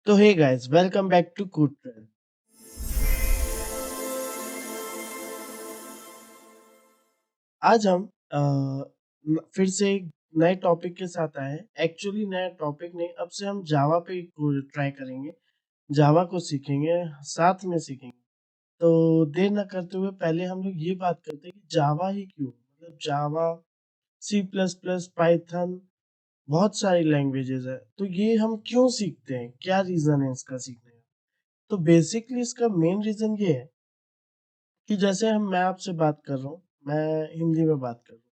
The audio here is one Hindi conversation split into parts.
तो hey guys, welcome back to कूट ट्रेल। आज हम फिर से एक नए टॉपिक के साथ आए हैं। एक्चुअली नया टॉपिक नहीं, अब से हम जावा पे ट्राई करेंगे। जावा को सीखेंगे, साथ में सीखेंगे। तो देर ना करते हुए पहले हम लोग ये बात करते हैं कि जावा ही क्यों, मतलब जावा, सी प्लस प्लस, पाइथन, बहुत सारी लैंग्वेजेस है। तो ये हम क्यों सीखते हैं, क्या रीजन है इसका सीखने का? तो बेसिकली इसका मेन रीजन ये है कि जैसे मैं आपसे बात कर रहा हूँ, मैं हिंदी में बात कर रहा हूँ,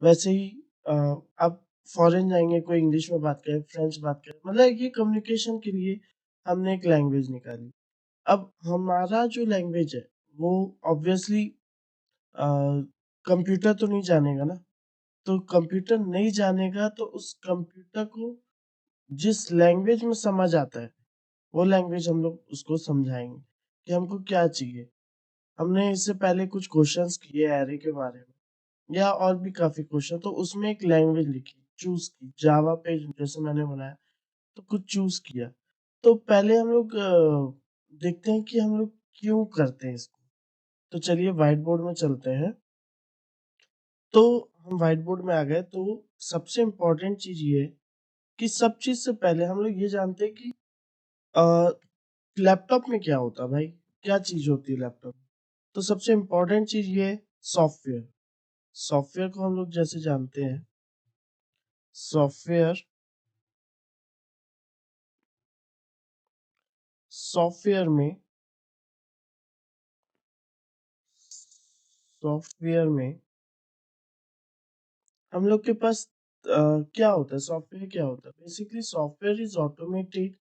वैसे ही अ, आप फॉरेन जाएंगे, कोई इंग्लिश में बात करे, फ्रेंच बात करे, मतलब ये कम्युनिकेशन के लिए हमने एक लैंग्वेज निकाली। अब हमारा जो लैंग्वेज है वो ऑब्वियसली कंप्यूटर तो नहीं जानेगा ना। तो कंप्यूटर नहीं जानेगा तो उस कंप्यूटर को जिस लैंग्वेज में समझ आता है वो लैंग्वेज हम लोग उसको समझाएंगे कि हमको क्या चाहिए। हमने इससे पहले कुछ क्वेश्चंस किए एरे के बारे में, या और भी काफी क्वेश्चन, तो उसमें एक लैंग्वेज लिखी, चूज की, जावा पे जैसे मैंने बनाया तो कुछ चूज किया। तो पहले हम लोग देखते हैं कि हम लोग क्यों करते हैं इसको। तो चलिए व्हाइट बोर्ड में चलते हैं। तो हम व्हाइट बोर्ड में आ गए, तो सबसे इम्पोर्टेंट चीज ये है कि सब चीज से पहले हम लोग ये जानते हैं कि लैपटॉप में क्या होता है भाई, क्या चीज होती है लैपटॉप में। तो सबसे इम्पोर्टेंट चीज ये है सॉफ्टवेयर। सॉफ्टवेयर को हम लोग जैसे जानते हैं, सॉफ्टवेयर सॉफ्टवेयर में सॉफ्टवेयर में हम लोग के पास क्या होता है, सॉफ्टवेयर क्या होता है? Basically software is automated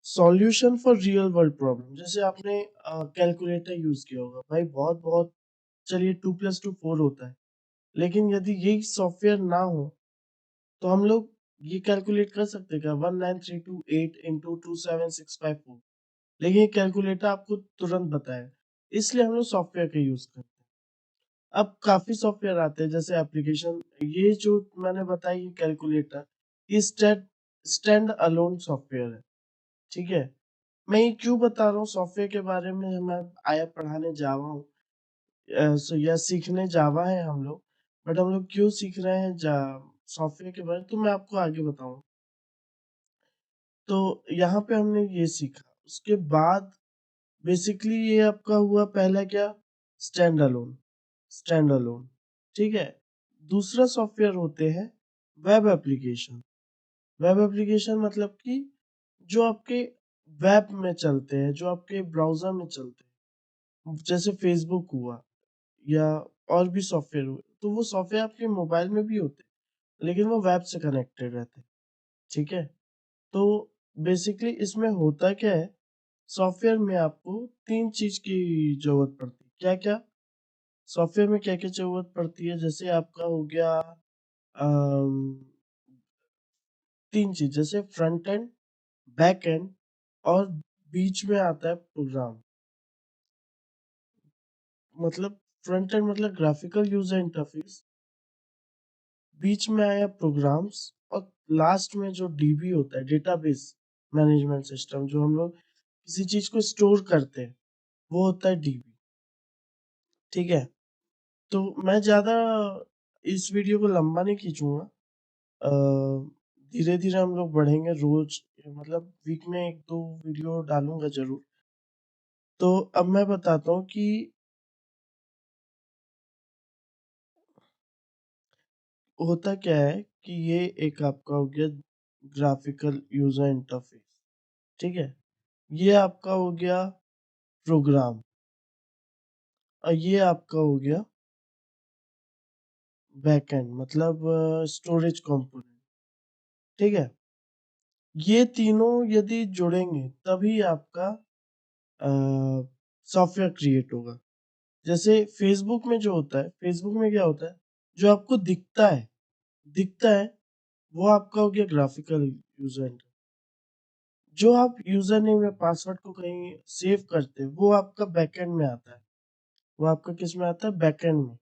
solution for real world problem. जैसे आपने कैलकुलेटर यूज किया होगा भाई, बहुत बहुत, चलिए 2+2 4 होता है, लेकिन यदि यही सॉफ्टवेयर ना हो तो हम लोग ये कैलकुलेट कर सकते हैं क्या, 19328 इंटू 27654? लेकिन ये कैलकुलेटर आपको तुरंत बताए, इसलिए हम लोग सॉफ्टवेयर का यूज करते हैं। अब काफी सॉफ्टवेयर आते हैं जैसे एप्लीकेशन, ये जो मैंने बताया ये कैलकुलेटर, ये स्टैंड अलोन सॉफ्टवेयर है। ठीक है, मैं ये क्यों बता रहा हूँ सॉफ्टवेयर के बारे में, मैं आया पढ़ाने जावा हूँ, या सीखने जावा है हम लोग। बट हम लोग क्यों सीख रहे हैं सॉफ्टवेयर के बारे में, तो मैं आपको आगे बताऊँ। तो यहाँ पे हमने ये सीखा, उसके बाद बेसिकली ये आपका हुआ पहला क्या, स्टैंड अलोन। स्टैंड अलोन, ठीक है। दूसरा सॉफ्टवेयर होते हैं वेब एप्लीकेशन। वेब एप्लीकेशन मतलब कि जो आपके वेब में चलते हैं, जो आपके ब्राउजर में चलते हैं, जैसे फेसबुक हुआ, या और भी सॉफ्टवेयर हुए। तो वो सॉफ्टवेयर आपके मोबाइल में भी होते हैं, लेकिन वो वेब से कनेक्टेड रहते हैं। ठीक है, तो बेसिकली इसमें होता क्या है, सॉफ्टवेयर में आपको तीन चीज की जरूरत पड़ती है। क्या क्या सॉफ्टवेयर में क्या क्या जरूरत पड़ती है, जैसे आपका हो गया अम, तीन चीज, जैसे फ्रंट एंड, बैक एंड, और बीच में आता है प्रोग्राम। मतलब फ्रंट एंड मतलब ग्राफिकल यूजर इंटरफेस, बीच में आया प्रोग्राम्स, और लास्ट में जो डीबी होता है, डेटाबेस मैनेजमेंट सिस्टम, जो हम लोग किसी चीज को स्टोर करते हैं, वो होता है डीबी। ठीक है, तो मैं ज्यादा इस वीडियो को लंबा नहीं खींचूंगा। धीरे धीरे हम लोग बढ़ेंगे, रोज मतलब वीक में 1-2 वीडियो डालूंगा जरूर। तो अब मैं बताता हूँ कि होता क्या है कि ये एक आपका हो गया ग्राफिकल यूजर इंटरफेस। ठीक है, ये आपका हो गया प्रोग्राम, और ये आपका हो गया बैकएंड, मतलब स्टोरेज कंपोनेंट। ठीक है, ये तीनों यदि जुड़ेंगे तभी आपका सॉफ्टवेयर क्रिएट होगा। जैसे फेसबुक में जो होता है, फेसबुक में क्या होता है, जो आपको दिखता है वो आपका हो गया ग्राफिकल यूजर। जो आप यूजर नेम या पासवर्ड को कहीं सेव करते हैं वो आपका बैकएंड में आता है। वो आपका किस में आता है, बैकएंड में,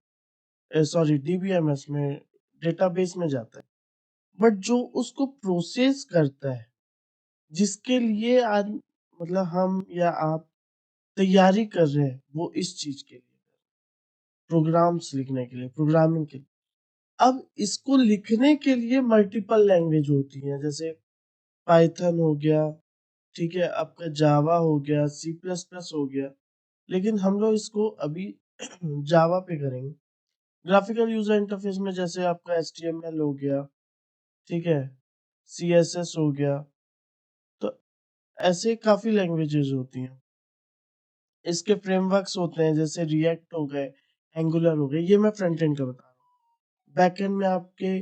सॉरी डीबीएमएस में, डेटाबेस में जाता है। बट जो उसको प्रोसेस करता है जिसके लिए आज मतलब हम या आप तैयारी कर रहे हैं, वो इस चीज़ के लिए, प्रोग्राम्स लिखने के लिए, प्रोग्रामिंग के लिए। अब इसको लिखने के लिए मल्टीपल लैंग्वेज होती हैं, जैसे पाइथन हो गया, ठीक है, आपका जावा हो गया, सी प्लस प्लस हो गया, लेकिन हम लोग इसको अभी जावा पे करेंगे। ग्राफिकल यूजर इंटरफेस में जैसे आपका HTML हो गया, ठीक है, CSS हो गया, तो ऐसे काफी लैंग्वेजेस होती हैं। इसके फ्रेमवर्क्स होते हैं जैसे रिएक्ट हो गए, एंगुलर हो गए, ये मैं फ्रंट एंड का बता रहा हूँ। बैक एंड में आपके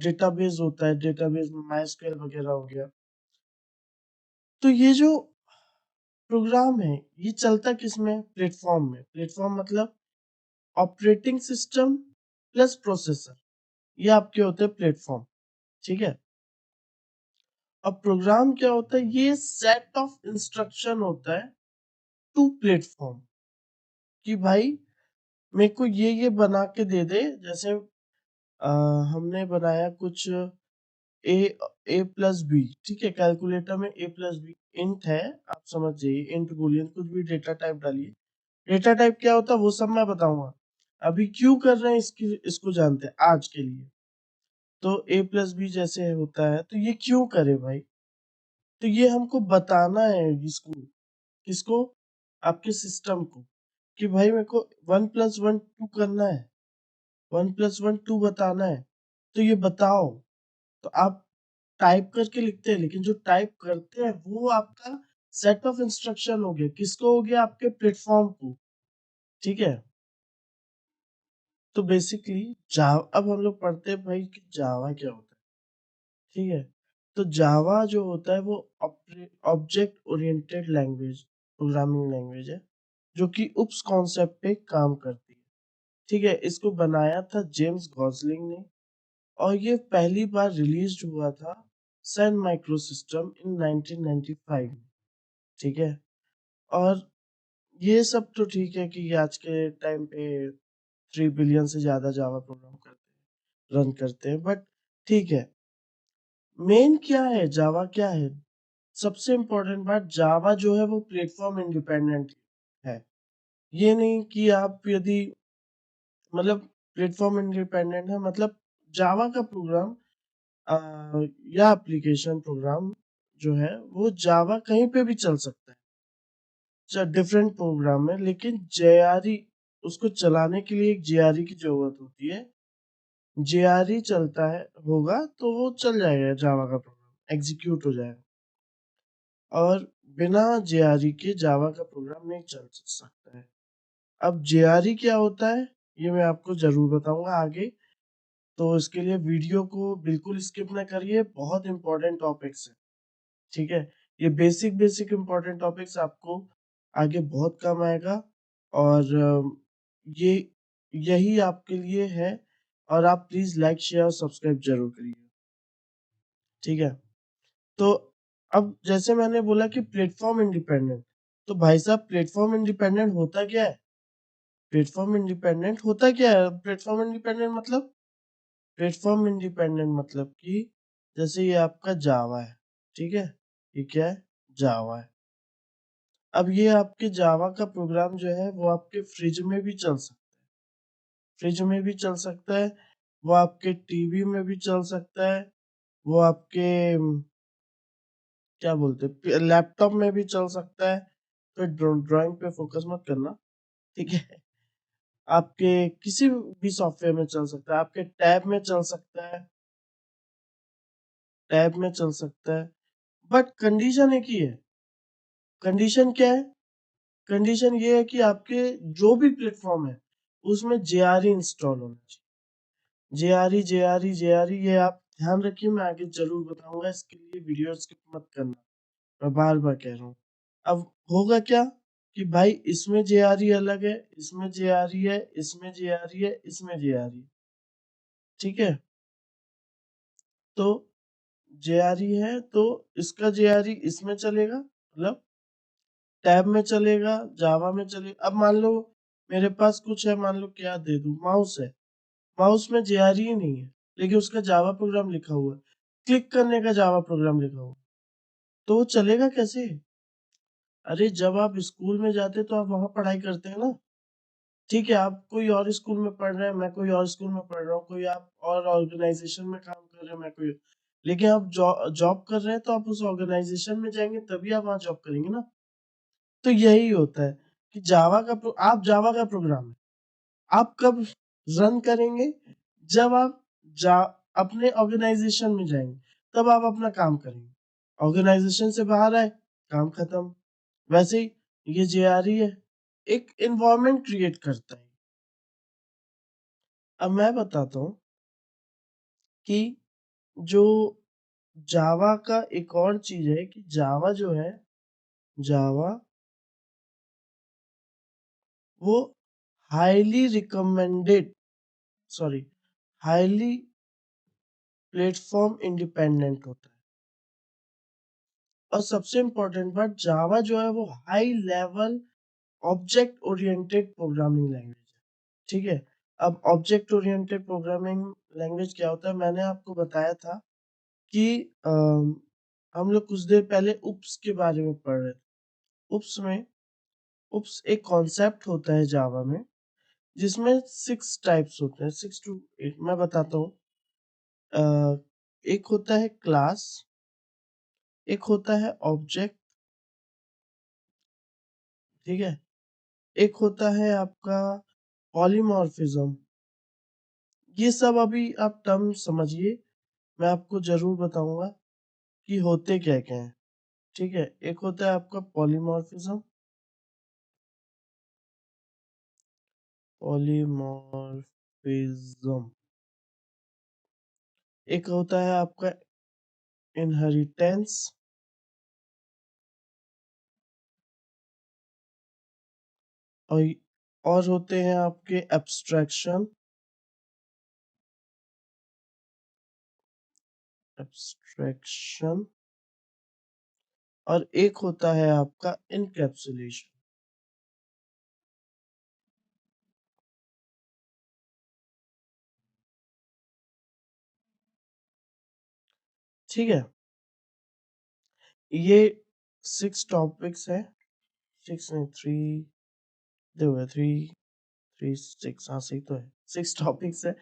डेटाबेस होता है, डेटाबेस में माइस्क्वेल वगैरह हो गया। तो ये जो प्रोग्राम है, ये चलता किसमें? प्लेटफॉर्म में। प्लेटफॉर्म मतलब ऑपरेटिंग सिस्टम प्लस प्रोसेसर, ये आपके होते हैं प्लेटफॉर्म, ठीक है। अब प्रोग्राम क्या होता है? ये सेट ऑफ इंस्ट्रक्शन होता है टू प्लेटफॉर्म, कि भाई मेरे को ये बना के दे दे। जैसे हमने बनाया कुछ ए प्लस बी, ठीक है, कैलकुलेटर में ए प्लस बी इंट है, आप समझ जाइए, इंट बूलियन कुछ भी डेटा टाइप डालिए। डेटा टाइप क्या होता है वो सब मैं बताऊंगा, अभी क्यों कर रहे हैं इसको जानते हैं आज के लिए। तो ए प्लस बी जैसे होता है, तो ये क्यों करे भाई? तो ये हमको बताना है इसको, किसको? आपके सिस्टम को, कि भाई मेरे को 1+1 2 करना है, 1+1 2 बताना है, तो ये बताओ। तो आप टाइप करके लिखते हैं, लेकिन जो टाइप करते हैं वो आपका सेट ऑफ इंस्ट्रक्शन हो गया, किसको हो गया? आपके प्लेटफॉर्म को, ठीक है। तो बेसिकली जावा, अब हम लोग पढ़ते हैं भाई कि जावा क्या होता है, ठीक है। तो जावा जो होता है वो object oriented language, programming language है, जो कि उप्स कॉन्सेप्ट पे काम करती है, ठीक है। इसको बनाया था जेम्स गॉसलिंग ने, और ये पहली बार रिलीज हुआ था सन माइक्रो सिस्टम इन 1995 में, ठीक है। और ये सब तो ठीक है कि आज के टाइम पे 3 बिलियन से ज्यादा जावा प्रोग्राम करते हैं, रन करते हैं, बट ठीक है। मेन क्या है, जावा क्या है? सबसे इम्पोर्टेंट बात, जावा जो है वो प्लेटफॉर्म इंडिपेंडेंट है। ये नहीं कि आप यदि मतलब प्लेटफॉर्म इंडिपेंडेंट है, मतलब जावा का प्रोग्राम या एप्लीकेशन प्रोग्राम जो है वो जावा कहीं पे भी चल सकता है, डिफरेंट प्रोग्राम है, लेकिन जेआरई, उसको चलाने के लिए एक जेआरई की जरूरत होती है। जेआरई चलता है होगा तो वो चल जाएगा, जावा का प्रोग्राम एग्जीक्यूट हो जाएगा। और बिना जेआरई के जावा का प्रोग्राम नहीं चल सकता है। अब जेआरई क्या होता है, ये मैं आपको जरूर बताऊंगा आगे, तो इसके लिए वीडियो को बिल्कुल स्किप ना करिए, बहुत इंपॉर्टेंट टॉपिक्स है, ठीक है। ये बेसिक बेसिक इंपॉर्टेंट टॉपिक्स आपको आगे बहुत काम आएगा, और ये यही आपके लिए है। और आप प्लीज लाइक शेयर और सब्सक्राइब जरूर करिए, ठीक है। तो अब जैसे मैंने बोला कि प्लेटफॉर्म इंडिपेंडेंट, तो भाई साहब प्लेटफॉर्म इंडिपेंडेंट होता क्या है? प्लेटफॉर्म इंडिपेंडेंट होता क्या है? प्लेटफॉर्म इंडिपेंडेंट मतलब कि जैसे ये आपका जावा है, ठीक है, ये क्या है? जावा है। अब ये आपके जावा का प्रोग्राम जो है वो आपके फ्रिज में भी चल सकता है, फ्रिज में भी चल सकता है, वो आपके टीवी में भी चल सकता है, वो आपके क्या बोलते हैं लैपटॉप में भी चल सकता है। तो ड्राइंग पे फोकस मत करना, ठीक है। आपके किसी भी सॉफ्टवेयर में चल सकता है, आपके टैब में चल सकता है, टैब में चल सकता है, बट कंडीशन एक ही है। कंडीशन क्या है? कंडीशन ये है कि आपके जो भी प्लेटफॉर्म है उसमें जेआरई इंस्टॉल होना चाहिए। जेआरई ये आप ध्यान रखिए, मैं आगे जरूर बताऊंगा, इसके लिए वीडियो स्किप मत करना, मैं बार बार कह रहा हूँ। अब होगा क्या कि भाई इसमें जेआरई अलग है, इसमें जेआरई है, इसमें जेआरई है, इसमें जेआरई, ठीक है। तो जेआरई है तो इसका जेआरई इसमें चलेगा, मतलब टैब में चलेगा, जावा में चलेगा। अब मान लो मेरे पास कुछ है, मान लो क्या दे दूं, माउस है, माउस में जेआरई ही नहीं है, लेकिन उसका जावा प्रोग्राम लिखा हुआ है, क्लिक करने का जावा प्रोग्राम लिखा हुआ है, तो चलेगा कैसे? अरे जब आप स्कूल में जाते तो आप वहाँ पढ़ाई करते हैं ना। ठीक है, आप कोई और स्कूल में पढ़ रहे हैं, मैं कोई और स्कूल में पढ़ रहा हूँ, कोई आप और ऑर्गेनाइजेशन में काम कर रहे हैं, मैं कोई, लेकिन आप जॉब कर रहे हैं तो आप उस ऑर्गेनाइजेशन में जाएंगे तभी आप वहाँ जॉब करेंगे ना। तो यही होता है कि आप जावा का प्रोग्राम है, आप कब रन करेंगे? जब आप जा अपने ऑर्गेनाइजेशन में जाएंगे तब आप अपना काम करेंगे। ऑर्गेनाइजेशन से बाहर आए, काम खत्म। वैसे ही ये जेआरई है, एक एनवायरनमेंट क्रिएट करता है। अब मैं बताता हूँ कि जो जावा का एक और चीज है कि जावा जो है, जावा वो highly recommended, sorry, highly platform independent होता है। और सबसे इम्पोर्टेंट बात, जावा जो है वो high level object oriented programming language है। ठीक है, अब ऑब्जेक्ट ओरिएंटेड प्रोग्रामिंग लैंग्वेज क्या होता है, मैंने आपको बताया था कि हम लोग कुछ देर पहले उप्स के बारे में पढ़ रहे थे। उप्स में, उप्स एक कॉन्सेप्ट होता है जावा में जिसमें 6 टाइप्स होते हैं, 6 to 8 मैं बताता हूँ। एक होता है क्लास, एक होता है ऑब्जेक्ट, ठीक है, एक होता है आपका पॉलीमॉर्फिज्म। ये सब अभी आप टर्म समझिए, मैं आपको जरूर बताऊंगा कि होते क्या क्या हैं। ठीक है, एक होता है आपका पॉलीमॉर्फिज्म, पॉलीमॉर्फिज्म, एक होता है आपका इनहेरिटेंस, और होते हैं आपके एब्स्ट्रैक्शन, एब्स्ट्रैक्शन, और एक होता है आपका इनकैप्सुलेशन। ठीक है, ये 6 टॉपिक्स है, 6 नहीं 3, देखो 3 3 6, हाँ सही तो है, 6 टॉपिक्स है।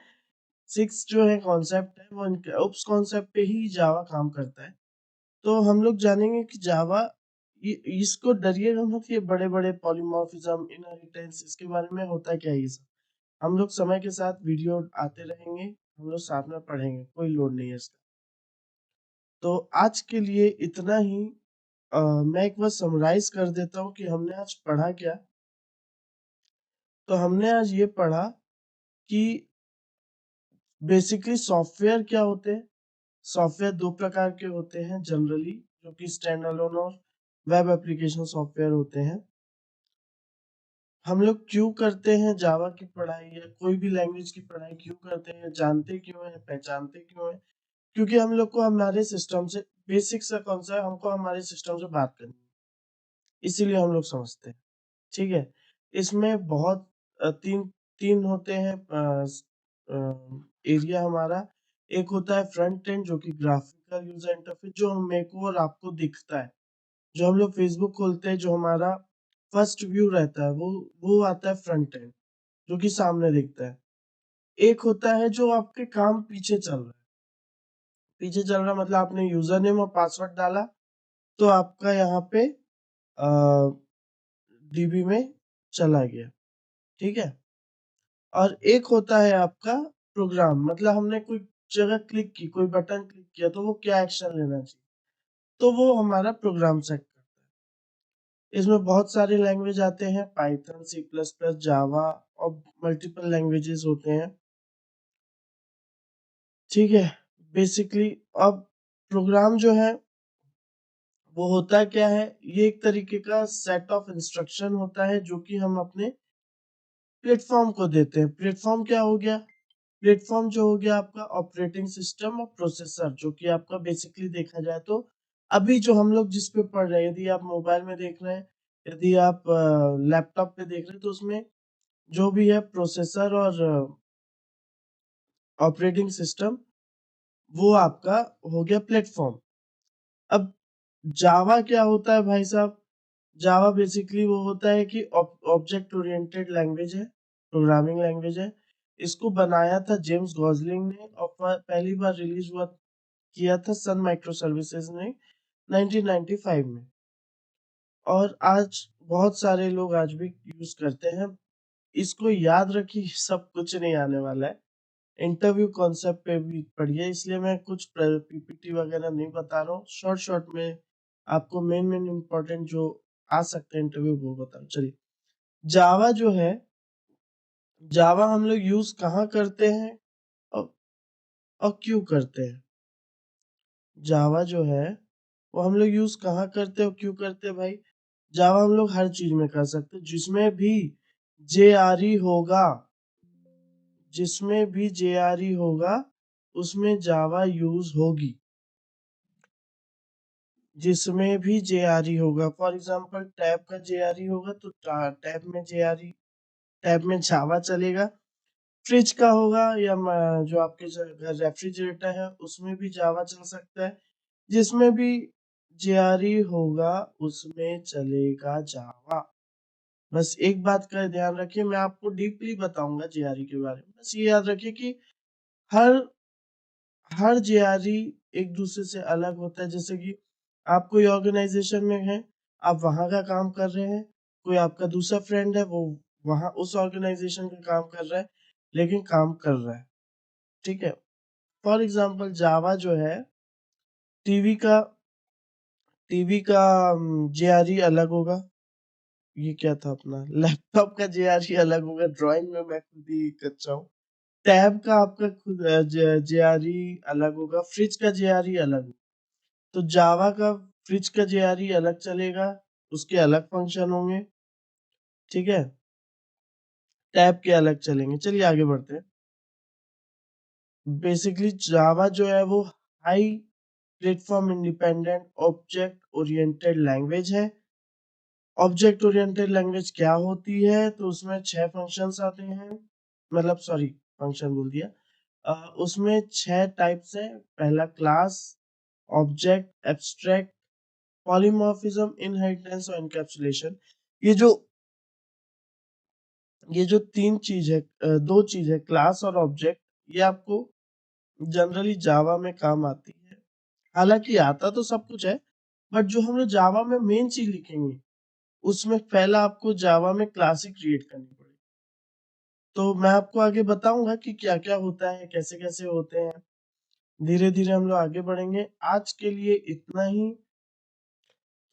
6 जो है कॉन्सेप्ट है वो उस कॉन्सेप्ट पे ही जावा काम करता है। तो हम लोग जानेंगे कि जावा, इसको डरिएगा मत, ये बड़े बड़े पॉलीमॉर्फिज्म, इनहेरिटेंस, इसके बारे में होता है क्या ये सब, हम लोग समय के साथ वीडियो आते रहेंगे, हम लोग साथ में पढ़ेंगे, कोई लोड नहीं है इसका। तो आज के लिए इतना ही। मैं एक बार समराइज कर देता हूँ कि हमने आज पढ़ा क्या। तो हमने आज ये पढ़ा कि बेसिकली सॉफ्टवेयर क्या होते हैं। सॉफ्टवेयर दो प्रकार के होते हैं जनरली, जो कि स्टैंड अलोन और वेब एप्लीकेशन सॉफ्टवेयर होते हैं। हम लोग क्यों करते हैं जावा की पढ़ाई या कोई भी लैंग्वेज की पढ़ाई क्यों करते हैं, जानते क्यों हैं, पहचानते क्यों हैं? क्योंकि हम लोग को हमारे सिस्टम से, बेसिक सा कौन सा है, हमको हमारे सिस्टम से बात करनी है, इसीलिए हम लोग समझते हैं। ठीक है, इसमें बहुत तीन तीन होते हैं एरिया हमारा। एक होता है फ्रंट एंड जो कि ग्राफिकल यूजर इंटरफेस, जो मेरे को और आपको दिखता है। जो हम लोग फेसबुक खोलते हैं, जो हमारा फर्स्ट व्यू रहता है, वो आता है फ्रंट एंड, जो कि सामने दिखता है। एक होता है जो आपके काम पीछे चल रहा है, पीछे चल रहा मतलब आपने यूजर नेम और पासवर्ड डाला तो आपका यहाँ पे डीबी में चला गया। ठीक है, और एक होता है आपका प्रोग्राम, मतलब हमने कोई जगह क्लिक की, कोई बटन क्लिक किया तो वो क्या एक्शन लेना चाहिए, तो वो हमारा प्रोग्राम सेट करता है। इसमें बहुत सारे लैंग्वेज आते हैं, पाइथन, सी प्लस प्लस, जावा, और मल्टीपल लैंग्वेजेस होते हैं। ठीक है, बेसिकली अब प्रोग्राम जो है वो होता क्या है, ये एक तरीके का सेट ऑफ इंस्ट्रक्शन होता है जो कि हम अपने प्लेटफॉर्म को देते हैं। प्लेटफॉर्म क्या हो गया? प्लेटफॉर्म जो हो गया आपका ऑपरेटिंग सिस्टम और प्रोसेसर, जो कि आपका बेसिकली देखा जाए तो अभी जो हम लोग जिस पे पढ़ रहे हैं, यदि आप मोबाइल में देख रहे हैं, यदि आप लैपटॉप पे देख रहे हैं, तो उसमें जो भी है प्रोसेसर और ऑपरेटिंग सिस्टम, वो आपका हो गया प्लेटफॉर्म। अब जावा क्या होता है भाई साहब? जावा बेसिकली वो होता है कि ऑब्जेक्ट ओरिएंटेड लैंग्वेज है, प्रोग्रामिंग लैंग्वेज है। इसको बनाया था जेम्स गॉसलिंग ने और पहली बार रिलीज हुआ किया था सन माइक्रो सर्विसेज ने 1995 में। और आज बहुत सारे लोग आज भी यूज करते हैं। इसको याद रखिए, सब कुछ नहीं आने वाला है। इंटरव्यू कॉन्सेप्ट पे भी पढ़िए, इसलिए मैं कुछ पीपीटी वगैरह नहीं बता रहा हूँ। शॉर्ट शॉर्ट में आपको मेन मेन इम्पोर्टेंट जो आ सकते हैं इंटरव्यू वो बता रहा हूँ। चलिए, जावा जो है, जावा हम लोग यूज कहाँ करते हैं और, और क्यों करते हैं? जावा जो है वो हम लोग यूज कहाँ करते हैं और क्यों करते हैं भाई? जावा हम लोग हर चीज में कर सकते हैं जिसमें भी जेआरई होगा, जिसमें भी जेआरई होगा उसमें जावा यूज होगी। जिसमें भी जेआरई होगा, फॉर एग्जांपल टैब का जेआरई होगा तो टैब में जेआरई, टैब में जावा चलेगा। फ्रिज का होगा या जो आपके घर रेफ्रिजरेटर है उसमें भी जावा चल सकता है। जिसमें भी जेआरई होगा उसमें चलेगा जावा। बस एक बात का ध्यान रखिए, मैं आपको डीपली बताऊंगा जेआरई के बारे में। बस ये याद रखिए कि हर हर जेआरई एक दूसरे से अलग होता है। जैसे कि आप कोई ऑर्गेनाइजेशन में हैं, आप वहां का काम कर रहे हैं, कोई आपका दूसरा फ्रेंड है वो वहां उस ऑर्गेनाइजेशन का काम कर रहा है, लेकिन काम कर रहा है। ठीक है। फॉर एग्जांपल जावा जो है, टीवी का टीवी का जेआरई अलग होगा। ये क्या था अपना, लैपटॉप का जेआरई अलग होगा। ड्राइंग में मैं खुद ही कच्चा हूँ। टैब का आपका खुद जेआरई अलग होगा। फ्रिज का जेआरई अलग होगा। तो जावा का फ्रिज का जेआरई अलग चलेगा, उसके अलग फंक्शन होंगे। ठीक है। टैब के अलग चलेंगे। चलिए आगे बढ़ते हैं। बेसिकली जावा जो है वो high platform independent object oriented language है। ऑब्जेक्ट ओरिएंटेड लैंग्वेज क्या होती है? तो उसमें 6 फंक्शंस आते हैं, मतलब सॉरी, फंक्शन बोल दिया। उसमें 6 टाइप्स हैं। पहला class, object, abstract, polymorphism, inheritance और एनकैप्सुलेशन। ये जो ये जो तीन चीज है, दो चीज है, क्लास और ऑब्जेक्ट, ये आपको जनरली जावा में काम आती है। हालांकि आता तो सब कुछ है, बट जो हम लोग जावा में मेन चीज लिखेंगे उसमें पहला आपको जावा में क्लास ही क्रिएट करनी पड़ेगी। तो मैं आपको आगे बताऊंगा कि क्या क्या होता है, कैसे कैसे होते हैं। धीरे धीरे हम लोग आगे बढ़ेंगे। आज के लिए इतना ही।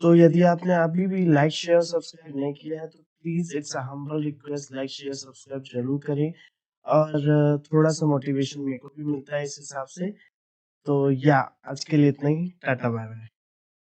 तो यदि आपने अभी भी लाइक शेयर सब्सक्राइब नहीं किया है तो please, it's a humble request, like share subscribe जरूर करें। और थोड़ा सा मोटिवेशन मेरे को भी मिलता है इस हिसाब से। तो या आज के लिए इतना ही। Tata bye bye.